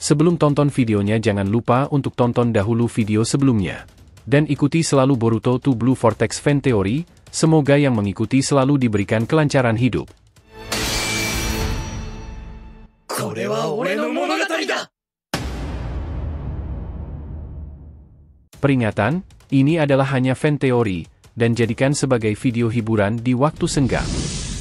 Sebelum tonton videonya jangan lupa untuk tonton dahulu video sebelumnya. Dan ikuti selalu Boruto to Blue Vortex Fan Theory, semoga yang mengikuti selalu diberikan kelancaran hidup. Peringatan, ini adalah hanya fan teori, dan jadikan sebagai video hiburan di waktu senggang.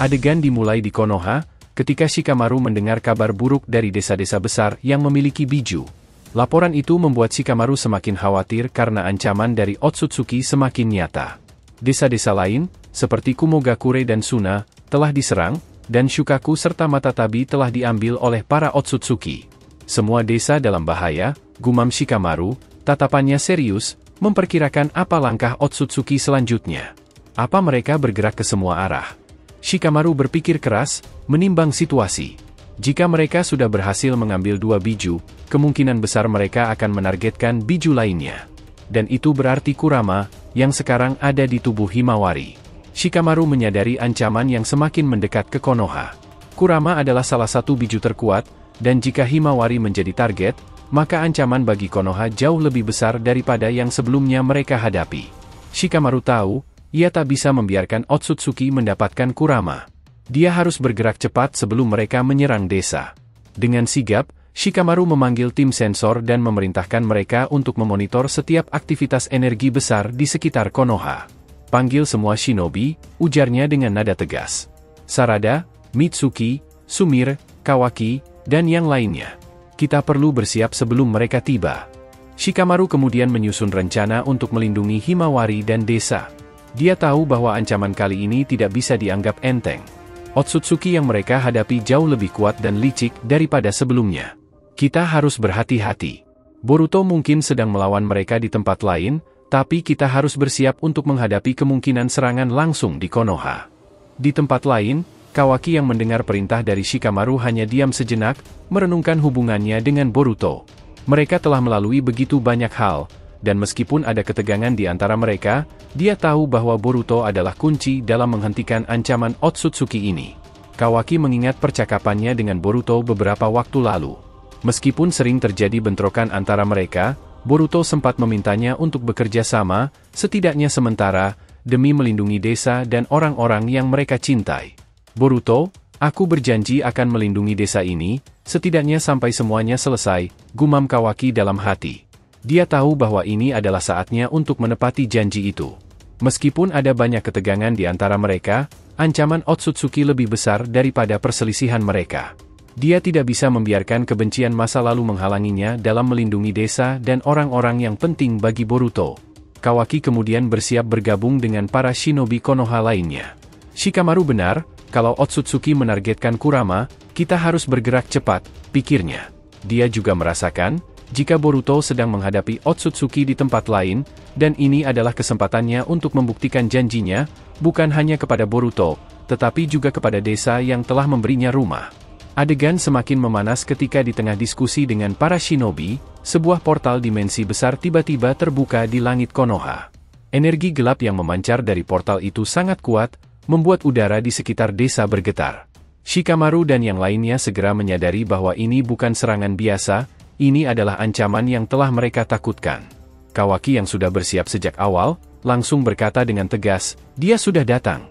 Adegan dimulai di Konoha, ketika Shikamaru mendengar kabar buruk dari desa-desa besar yang memiliki biju. Laporan itu membuat Shikamaru semakin khawatir karena ancaman dari Otsutsuki semakin nyata. Desa-desa lain, seperti Kumogakure dan Suna, telah diserang, dan Shukaku serta Matatabi telah diambil oleh para Otsutsuki. Semua desa dalam bahaya, gumam Shikamaru, tatapannya serius, memperkirakan apa langkah Otsutsuki selanjutnya. Apa mereka bergerak ke semua arah? Shikamaru berpikir keras, menimbang situasi. Jika mereka sudah berhasil mengambil 2 biju, kemungkinan besar mereka akan menargetkan biju lainnya. Dan itu berarti Kurama, yang sekarang ada di tubuh Himawari. Shikamaru menyadari ancaman yang semakin mendekat ke Konoha. Kurama adalah salah satu biju terkuat, dan jika Himawari menjadi target, maka ancaman bagi Konoha jauh lebih besar daripada yang sebelumnya mereka hadapi. Shikamaru tahu, ia tak bisa membiarkan Otsutsuki mendapatkan Kurama. Dia harus bergerak cepat sebelum mereka menyerang desa. Dengan sigap, Shikamaru memanggil tim sensor dan memerintahkan mereka untuk memonitor setiap aktivitas energi besar di sekitar Konoha. Panggil semua shinobi, ujarnya dengan nada tegas. Sarada, Mitsuki, Sumire, Kawaki, dan yang lainnya. Kita perlu bersiap sebelum mereka tiba. Shikamaru kemudian menyusun rencana untuk melindungi Himawari dan desa. Dia tahu bahwa ancaman kali ini tidak bisa dianggap enteng. Otsutsuki yang mereka hadapi jauh lebih kuat dan licik daripada sebelumnya. Kita harus berhati-hati. Boruto mungkin sedang melawan mereka di tempat lain, tapi kita harus bersiap untuk menghadapi kemungkinan serangan langsung di Konoha. Di tempat lain, Kawaki yang mendengar perintah dari Shikamaru hanya diam sejenak, merenungkan hubungannya dengan Boruto. Mereka telah melalui begitu banyak hal, dan meskipun ada ketegangan di antara mereka, dia tahu bahwa Boruto adalah kunci dalam menghentikan ancaman Otsutsuki ini. Kawaki mengingat percakapannya dengan Boruto beberapa waktu lalu. Meskipun sering terjadi bentrokan antara mereka, Boruto sempat memintanya untuk bekerja sama, setidaknya sementara, demi melindungi desa dan orang-orang yang mereka cintai. Boruto, aku berjanji akan melindungi desa ini, setidaknya sampai semuanya selesai, gumam Kawaki dalam hati. Dia tahu bahwa ini adalah saatnya untuk menepati janji itu. Meskipun ada banyak ketegangan di antara mereka, ancaman Otsutsuki lebih besar daripada perselisihan mereka. Dia tidak bisa membiarkan kebencian masa lalu menghalanginya dalam melindungi desa dan orang-orang yang penting bagi Boruto. Kawaki kemudian bersiap bergabung dengan para shinobi Konoha lainnya. Shikamaru benar, kalau Otsutsuki menargetkan Kurama, kita harus bergerak cepat, pikirnya. Dia juga merasakan, jika Boruto sedang menghadapi Otsutsuki di tempat lain, dan ini adalah kesempatannya untuk membuktikan janjinya, bukan hanya kepada Boruto, tetapi juga kepada desa yang telah memberinya rumah. Adegan semakin memanas ketika di tengah diskusi dengan para shinobi, sebuah portal dimensi besar tiba-tiba terbuka di langit Konoha. Energi gelap yang memancar dari portal itu sangat kuat, membuat udara di sekitar desa bergetar. Shikamaru dan yang lainnya segera menyadari bahwa ini bukan serangan biasa, ini adalah ancaman yang telah mereka takutkan. Kawaki yang sudah bersiap sejak awal, langsung berkata dengan tegas, dia sudah datang.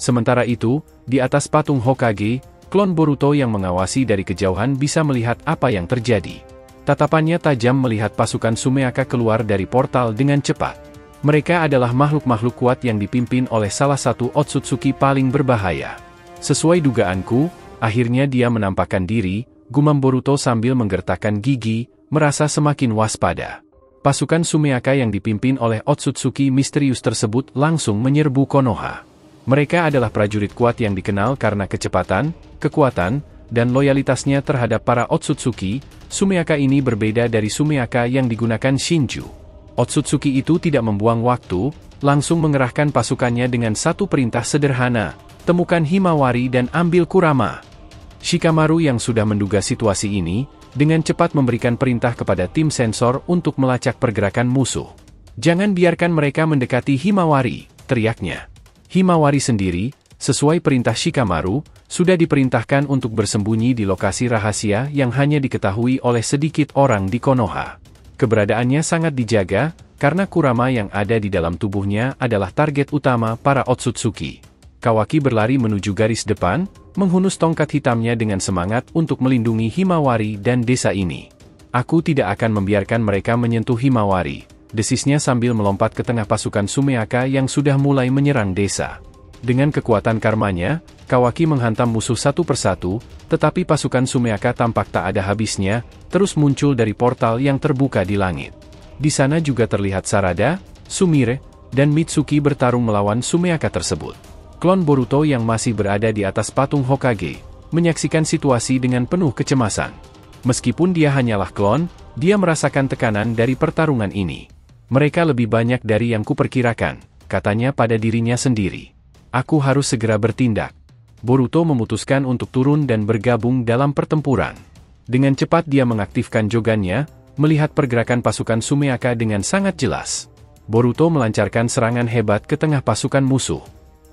Sementara itu, di atas patung Hokage, klon Boruto yang mengawasi dari kejauhan bisa melihat apa yang terjadi. Tatapannya tajam melihat pasukan Sumeaka keluar dari portal dengan cepat. Mereka adalah makhluk-makhluk kuat yang dipimpin oleh salah satu Otsutsuki paling berbahaya. Sesuai dugaanku, akhirnya dia menampakkan diri, gumam Boruto sambil menggertakkan gigi, merasa semakin waspada. Pasukan Sumeaka yang dipimpin oleh Otsutsuki misterius tersebut langsung menyerbu Konoha. Mereka adalah prajurit kuat yang dikenal karena kecepatan, kekuatan, dan loyalitasnya terhadap para Otsutsuki. Sumeaka ini berbeda dari Sumeaka yang digunakan Shinju. Otsutsuki itu tidak membuang waktu, langsung mengerahkan pasukannya dengan satu perintah sederhana, temukan Himawari dan ambil Kurama. Shikamaru yang sudah menduga situasi ini, dengan cepat memberikan perintah kepada tim sensor untuk melacak pergerakan musuh. Jangan biarkan mereka mendekati Himawari, teriaknya. Himawari sendiri, Sesuai perintah Shikamaru, sudah diperintahkan untuk bersembunyi di lokasi rahasia yang hanya diketahui oleh sedikit orang di Konoha. Keberadaannya sangat dijaga, karena Kurama yang ada di dalam tubuhnya adalah target utama para Otsutsuki. Kawaki berlari menuju garis depan, menghunus tongkat hitamnya dengan semangat untuk melindungi Himawari dan desa ini. Aku tidak akan membiarkan mereka menyentuh Himawari, desisnya sambil melompat ke tengah pasukan Sumeaka yang sudah mulai menyerang desa. Dengan kekuatan karmanya, Kawaki menghantam musuh satu persatu, tetapi pasukan Sumeaka tampak tak ada habisnya, terus muncul dari portal yang terbuka di langit. Di sana juga terlihat Sarada, Sumire, dan Mitsuki bertarung melawan Sumeaka tersebut. Klon Boruto yang masih berada di atas patung Hokage, menyaksikan situasi dengan penuh kecemasan. Meskipun dia hanyalah klon, dia merasakan tekanan dari pertarungan ini. Mereka lebih banyak dari yang kuperkirakan, katanya pada dirinya sendiri. Aku harus segera bertindak. Boruto memutuskan untuk turun dan bergabung dalam pertempuran. Dengan cepat dia mengaktifkan jogannya, melihat pergerakan pasukan Sumeaka dengan sangat jelas. Boruto melancarkan serangan hebat ke tengah pasukan musuh.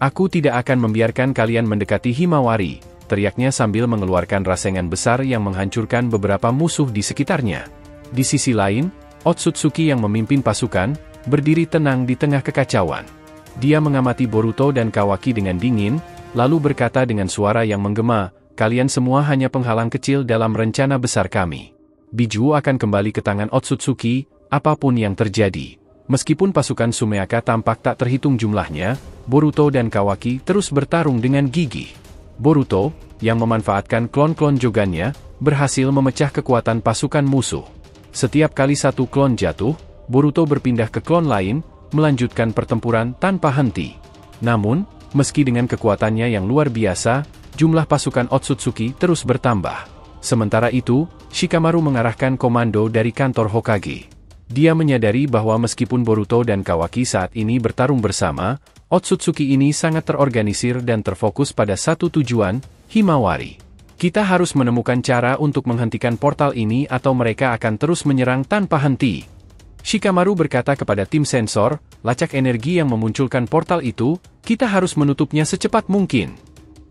Aku tidak akan membiarkan kalian mendekati Himawari, teriaknya sambil mengeluarkan rasengan besar yang menghancurkan beberapa musuh di sekitarnya. Di sisi lain, Otsutsuki yang memimpin pasukan, berdiri tenang di tengah kekacauan. Dia mengamati Boruto dan Kawaki dengan dingin, lalu berkata dengan suara yang menggema, "Kalian semua hanya penghalang kecil dalam rencana besar kami. Biju akan kembali ke tangan Otsutsuki, apapun yang terjadi." Meskipun pasukan Sumeaka tampak tak terhitung jumlahnya, Boruto dan Kawaki terus bertarung dengan gigih. Boruto, yang memanfaatkan klon-klon jogannya, berhasil memecah kekuatan pasukan musuh. Setiap kali satu klon jatuh, Boruto berpindah ke klon lain, melanjutkan pertempuran tanpa henti. Namun, meski dengan kekuatannya yang luar biasa, jumlah pasukan Otsutsuki terus bertambah. Sementara itu, Shikamaru mengarahkan komando dari kantor Hokage. Dia menyadari bahwa meskipun Boruto dan Kawaki saat ini bertarung bersama, Otsutsuki ini sangat terorganisir dan terfokus pada satu tujuan, Himawari. Kita harus menemukan cara untuk menghentikan portal ini atau mereka akan terus menyerang tanpa henti. Shikamaru berkata kepada tim sensor, lacak energi yang memunculkan portal itu, kita harus menutupnya secepat mungkin.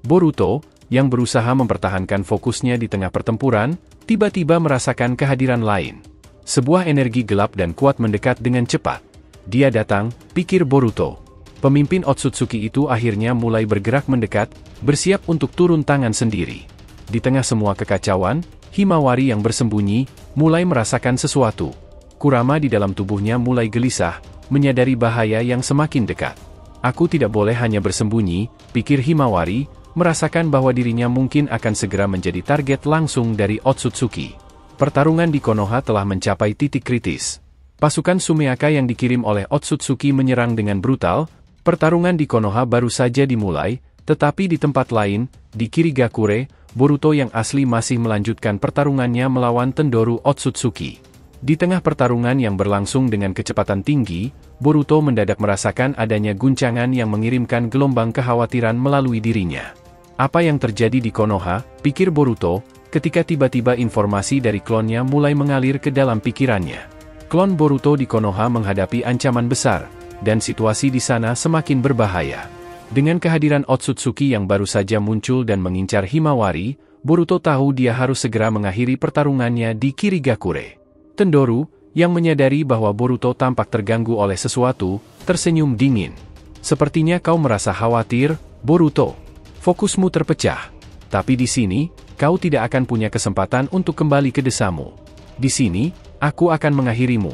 Boruto, yang berusaha mempertahankan fokusnya di tengah pertempuran, tiba-tiba merasakan kehadiran lain. Sebuah energi gelap dan kuat mendekat dengan cepat. Dia datang, pikir Boruto. Pemimpin Otsutsuki itu akhirnya mulai bergerak mendekat, bersiap untuk turun tangan sendiri. Di tengah semua kekacauan, Himawari yang bersembunyi, mulai merasakan sesuatu. Kurama di dalam tubuhnya mulai gelisah, menyadari bahaya yang semakin dekat. Aku tidak boleh hanya bersembunyi, pikir Himawari, merasakan bahwa dirinya mungkin akan segera menjadi target langsung dari Otsutsuki. Pertarungan di Konoha telah mencapai titik kritis. Pasukan Sumeaka yang dikirim oleh Otsutsuki menyerang dengan brutal. Pertarungan di Konoha baru saja dimulai, tetapi di tempat lain, di Kirigakure, Boruto yang asli masih melanjutkan pertarungannya melawan Tendoru Otsutsuki. Di tengah pertarungan yang berlangsung dengan kecepatan tinggi, Boruto mendadak merasakan adanya guncangan yang mengirimkan gelombang kekhawatiran melalui dirinya. Apa yang terjadi di Konoha, pikir Boruto, ketika tiba-tiba informasi dari klonnya mulai mengalir ke dalam pikirannya. Klon Boruto di Konoha menghadapi ancaman besar, dan situasi di sana semakin berbahaya. Dengan kehadiran Otsutsuki yang baru saja muncul dan mengincar Himawari, Boruto tahu dia harus segera mengakhiri pertarungannya di Kirigakure. Tendoru, yang menyadari bahwa Boruto tampak terganggu oleh sesuatu, tersenyum dingin. Sepertinya kau merasa khawatir, Boruto. Fokusmu terpecah. Tapi di sini, kau tidak akan punya kesempatan untuk kembali ke desamu. Di sini, aku akan mengakhirimu.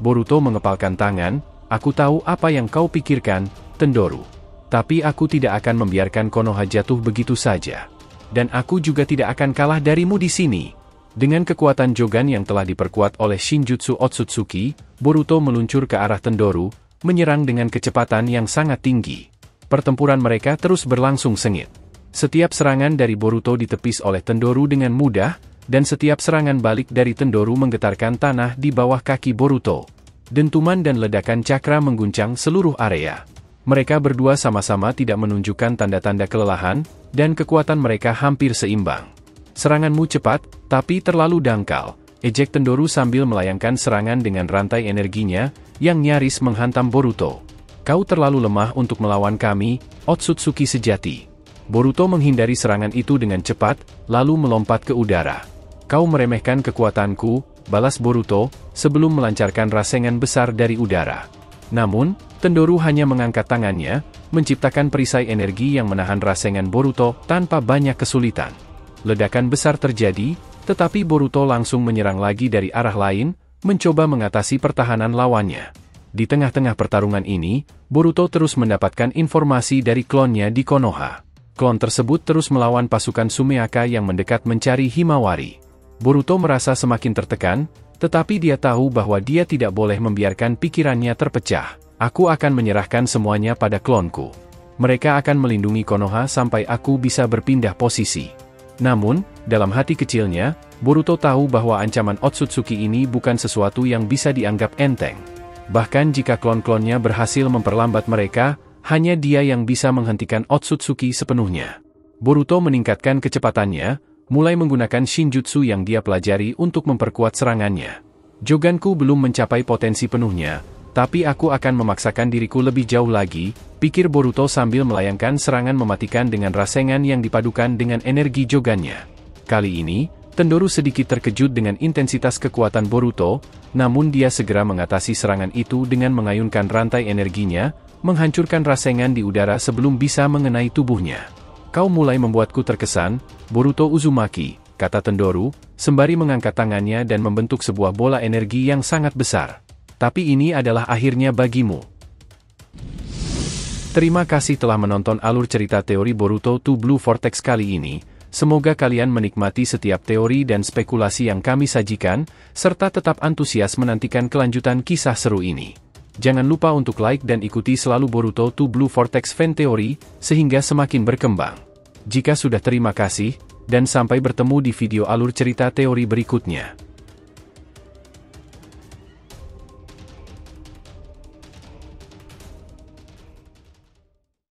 Boruto mengepalkan tangan, aku tahu apa yang kau pikirkan, Tendoru. Tapi aku tidak akan membiarkan Konoha jatuh begitu saja. Dan aku juga tidak akan kalah darimu di sini. Dengan kekuatan Jogan yang telah diperkuat oleh Shinjutsu Otsutsuki, Boruto meluncur ke arah Tendoru, menyerang dengan kecepatan yang sangat tinggi. Pertempuran mereka terus berlangsung sengit. Setiap serangan dari Boruto ditepis oleh Tendoru dengan mudah, dan setiap serangan balik dari Tendoru menggetarkan tanah di bawah kaki Boruto. Dentuman dan ledakan cakra mengguncang seluruh area. Mereka berdua sama-sama tidak menunjukkan tanda-tanda kelelahan, dan kekuatan mereka hampir seimbang. Seranganmu cepat, tapi terlalu dangkal, ejek Tendoru sambil melayangkan serangan dengan rantai energinya, yang nyaris menghantam Boruto. Kau terlalu lemah untuk melawan kami, Otsutsuki sejati. Boruto menghindari serangan itu dengan cepat, lalu melompat ke udara. Kau meremehkan kekuatanku, balas Boruto, sebelum melancarkan rasengan besar dari udara. Namun, Tendoru hanya mengangkat tangannya, menciptakan perisai energi yang menahan rasengan Boruto tanpa banyak kesulitan. Ledakan besar terjadi, tetapi Boruto langsung menyerang lagi dari arah lain, mencoba mengatasi pertahanan lawannya. Di tengah-tengah pertarungan ini, Boruto terus mendapatkan informasi dari klonnya di Konoha. Klon tersebut terus melawan pasukan Sumeaka yang mendekat mencari Himawari. Boruto merasa semakin tertekan, tetapi dia tahu bahwa dia tidak boleh membiarkan pikirannya terpecah. Aku akan menyerahkan semuanya pada klonku. Mereka akan melindungi Konoha sampai aku bisa berpindah posisi. Namun, dalam hati kecilnya, Boruto tahu bahwa ancaman Otsutsuki ini bukan sesuatu yang bisa dianggap enteng. Bahkan jika klon-klonnya berhasil memperlambat mereka, hanya dia yang bisa menghentikan Otsutsuki sepenuhnya. Boruto meningkatkan kecepatannya, mulai menggunakan Shinjutsu yang dia pelajari untuk memperkuat serangannya. Joganku belum mencapai potensi penuhnya, tapi aku akan memaksakan diriku lebih jauh lagi, pikir Boruto sambil melayangkan serangan mematikan dengan rasengan yang dipadukan dengan energi Jogannya. Kali ini, Tendoru sedikit terkejut dengan intensitas kekuatan Boruto, namun dia segera mengatasi serangan itu dengan mengayunkan rantai energinya, menghancurkan rasengan di udara sebelum bisa mengenai tubuhnya. Kau mulai membuatku terkesan, Boruto Uzumaki, kata Tendoru, sembari mengangkat tangannya dan membentuk sebuah bola energi yang sangat besar. Tapi ini adalah akhirnya bagimu. Terima kasih telah menonton alur cerita teori Boruto to Blue Vortex kali ini. Semoga kalian menikmati setiap teori dan spekulasi yang kami sajikan, serta tetap antusias menantikan kelanjutan kisah seru ini. Jangan lupa untuk like dan ikuti selalu Boruto to Blue Vortex Fan Theory, sehingga semakin berkembang. Jika sudah terima kasih, dan sampai bertemu di video alur cerita teori berikutnya.